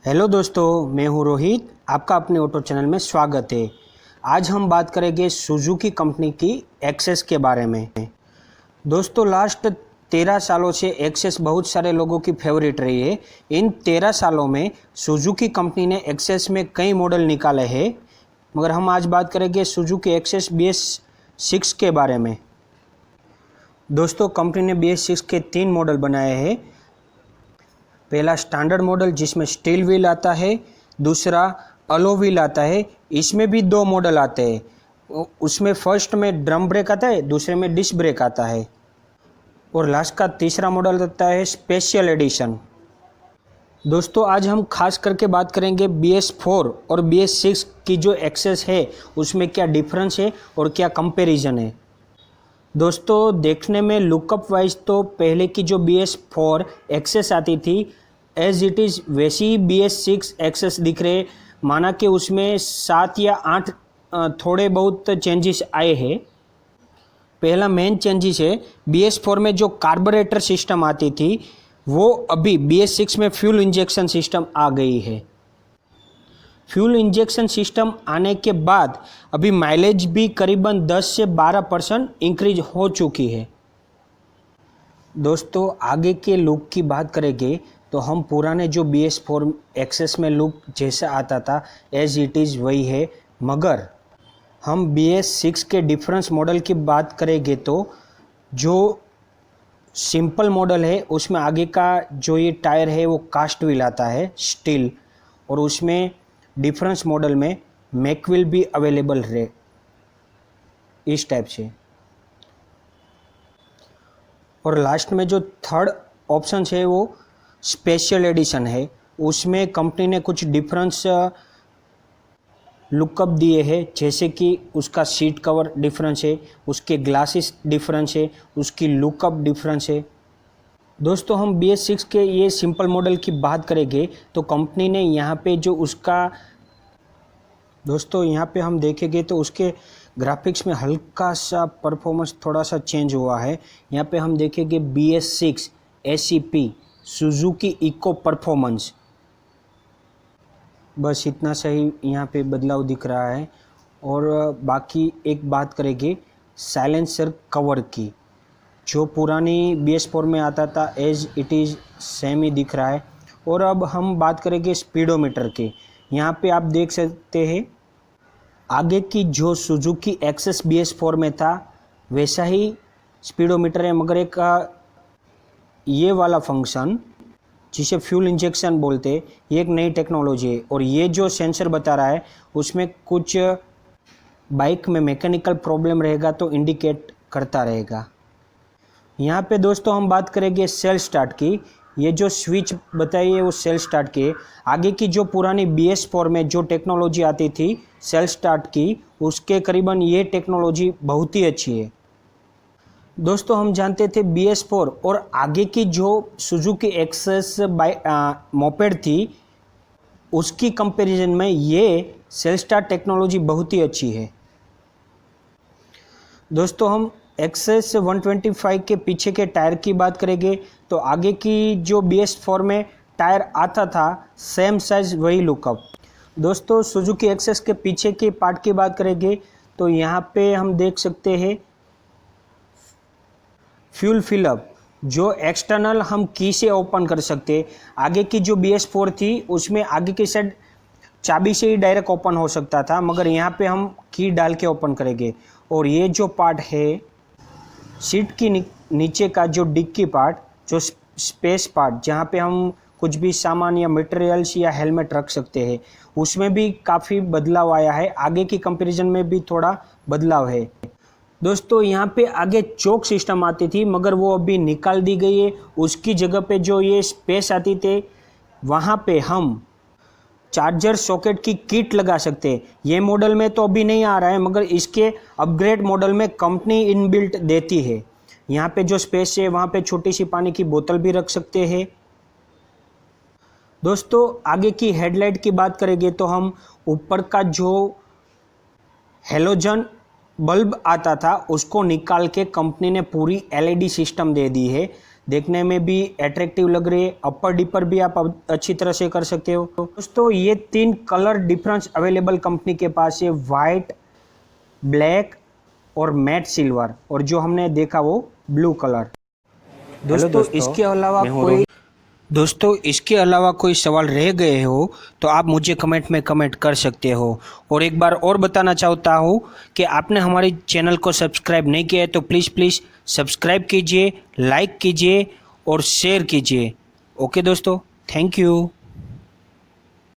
Hello दोस्तों, मैं हूं रोहित। आपका अपने ऑटो चैनल में स्वागत है। आज हम बात करेंगे सुजुकी कंपनी की एक्सेस के बारे में। दोस्तों, लास्ट 13 सालों से एक्सेस बहुत सारे लोगों की फेवरेट रही है। इन 13 सालों में सुजुकी कंपनी ने एक्सेस में कई मॉडल निकाले हैं, मगर हम आज बात करेंगे सुजुकी एक्सेस BS6 के बारे में। दोस्तों, कंपनी ने BS6 के 3 मॉडल बनाए हैं। पहला स्टैंडर्ड मॉडल जिसमें स्टील व्हील आता है, दूसरा अलो व्हील आता है। इसमें भी 2 मॉडल आते हैं। उसमें फर्स्ट में ड्रम ब्रेक आता है, दूसरे में डिस्क ब्रेक आता है, और लास्ट का तीसरा मॉडल आता है स्पेशल एडिशन। दोस्तों, आज हम खास करके बात करेंगे BS4 और BS6 की जो एक्सेस है उसमें क्या डिफरेंस है और क्या कंपैरिजन है। दोस्तों, देखने में लुकअप वाइज तो पहले की जो BS4 एक्सेस आती थी एज इट इज़ वैसी ही BS6 एक्सेस दिख रहे। माना कि उसमें 7 या 8 थोड़े बहुत चेंजेस आए हैं। पहला मेन चेंजेस है, BS4 में जो कार्बोरेटर सिस्टम आती थी वो अभी BS6 में फ्यूल इंजेक्शन सिस्टम आ गई है। फ्यूल इंजेक्शन सिस्टम आने के बाद अभी माइलेज भी करीबन 10 से 12% इंक्रीज हो चुकी है। दोस्तों, आगे के लुक की बात करेंगे तो हम पुराने जो BS4 एक्सेस में लुक जैसा आता था एज इट इज़ वही है, मगर हम BS6 के डिफरेंस मॉडल की बात करेंगे तो जो सिंपल मॉडल है उसमें आगे का जो ये टायर है वो कास्ट व्हील आता है स्टील, और उसमें डिफरेंस मॉडल में मैक व्हील भी अवेलेबल रहे इस टाइप से। और लास्ट में जो थर्ड ऑप्शन है वो स्पेशल एडिशन है। उसमें कंपनी ने कुछ डिफरेंस लुकअप दिए हैं, जैसे कि उसका सीट कवर डिफरेंस है, उसके ग्लासेस डिफरेंस है, उसकी लुकअप डिफरेंस है। दोस्तों, हम BS6 के ये सिंपल मॉडल की बात करेंगे तो कंपनी ने यहाँ पे जो उसका दोस्तों यहाँ पे हम देखेंगे तो उसके ग्राफिक्स में हल्का सा परफॉर्मेंस थोड़ा सा चेंज हुआ है। यहाँ पे हम देखेंगे BS6 ACP Suzuki eco performance, बस इतना सही यहाँ पे बदलाव दिख रहा है। और बाकी एक बात करेंगे साइलेंसर कवर की, जो पुरानी BS4 में आता था एज इट इज़ सेम ही दिख रहा है। और अब हम बात करेंगे स्पीडोमीटर के। यहाँ पे आप देख सकते हैं आगे की जो सुजुकी एक्सेस BS4 में था वैसा ही स्पीडोमीटर है, मगर एक ये वाला फंक्शन जिसे फ्यूल इंजेक्शन बोलते हैं, ये एक नई टेक्नोलॉजी है। और ये जो सेंसर बता रहा है उसमें कुछ बाइक में मैकेनिकल प्रॉब्लम रहेगा तो इंडिकेट करता रहेगा। यहाँ पे दोस्तों हम बात करेंगे सेल्फ स्टार्ट की। ये जो स्विच बताई है वो सेल्फ स्टार्ट की है। आगे की जो पुरानी BS4 में जो टेक्नोलॉजी आती थी सेल्फ स्टार्ट की, उसके करीबन ये टेक्नोलॉजी बहुत ही अच्छी है। दोस्तों, हम जानते थे BS4 और आगे की जो सुजुकी एक्सेस मोपेड थी उसकी कंपैरिजन में ये सेल्फ स्टार्ट टेक्नोलॉजी बहुत ही अच्छी है। दोस्तों, हम एक्सेस 125 के पीछे के टायर की बात करेंगे तो आगे की जो BS4 में टायर आता था सेम साइज वही लुकअप। दोस्तों, सुजुकी एक्सेस के पीछे के पार्ट की बात करेंगे तो यहाँ पे हम देख सकते हैं फ्यूल फिलअप, जो एक्सटर्नल हम की से ओपन कर सकते हैं। आगे की जो BS4 थी उसमें आगे की साइड चाबी से ही डायरेक्ट ओपन हो सकता था, मगर यहाँ पे हम की डाल के ओपन करेंगे। और ये जो पार्ट है सीट की नीचे का जो डिक्की पार्ट, जो स्पेस पार्ट जहाँ पे हम कुछ भी सामान या मटेरियल्स या हेलमेट रख सकते हैं, उसमें भी काफ़ी बदलाव आया है। आगे की कंपैरिजन में भी थोड़ा बदलाव है। दोस्तों, यहाँ पे आगे चोक सिस्टम आती थी मगर वो अभी निकाल दी गई है। उसकी जगह पे जो ये स्पेस आती थी वहाँ पे हम चार्जर सॉकेट की किट लगा सकते हैं। ये मॉडल में तो अभी नहीं आ रहा है, मगर इसके अपग्रेड मॉडल में कंपनी इनबिल्ट देती है। यहाँ पे जो स्पेस है वहाँ पे छोटी सी पानी की बोतल भी रख सकते हैं। दोस्तों, आगे की हेडलाइट की बात करेंगे तो हम ऊपर का जो हेलोजन बल्ब आता था उसको निकाल के कंपनी ने पूरी LED सिस्टम दे दी है, देखने में भी अट्रैक्टिव लग रही है। अपर डिपर भी आप अच्छी तरह से कर सकते हो। दोस्तों ये 3 कलर डिफरेंस अवेलेबल कंपनी के पास है, वाइट, ब्लैक और मैट सिल्वर, और जो हमने देखा वो ब्लू कलर। दोस्तों इसके अलावा कोई सवाल रह गए हो तो आप मुझे कमेंट में कमेंट कर सकते हो। और एक बार और बताना चाहता हूँ कि आपने हमारे चैनल को सब्सक्राइब नहीं किया है तो प्लीज़ सब्सक्राइब कीजिए, लाइक कीजिए और शेयर कीजिए। ओके दोस्तों, थैंक यू।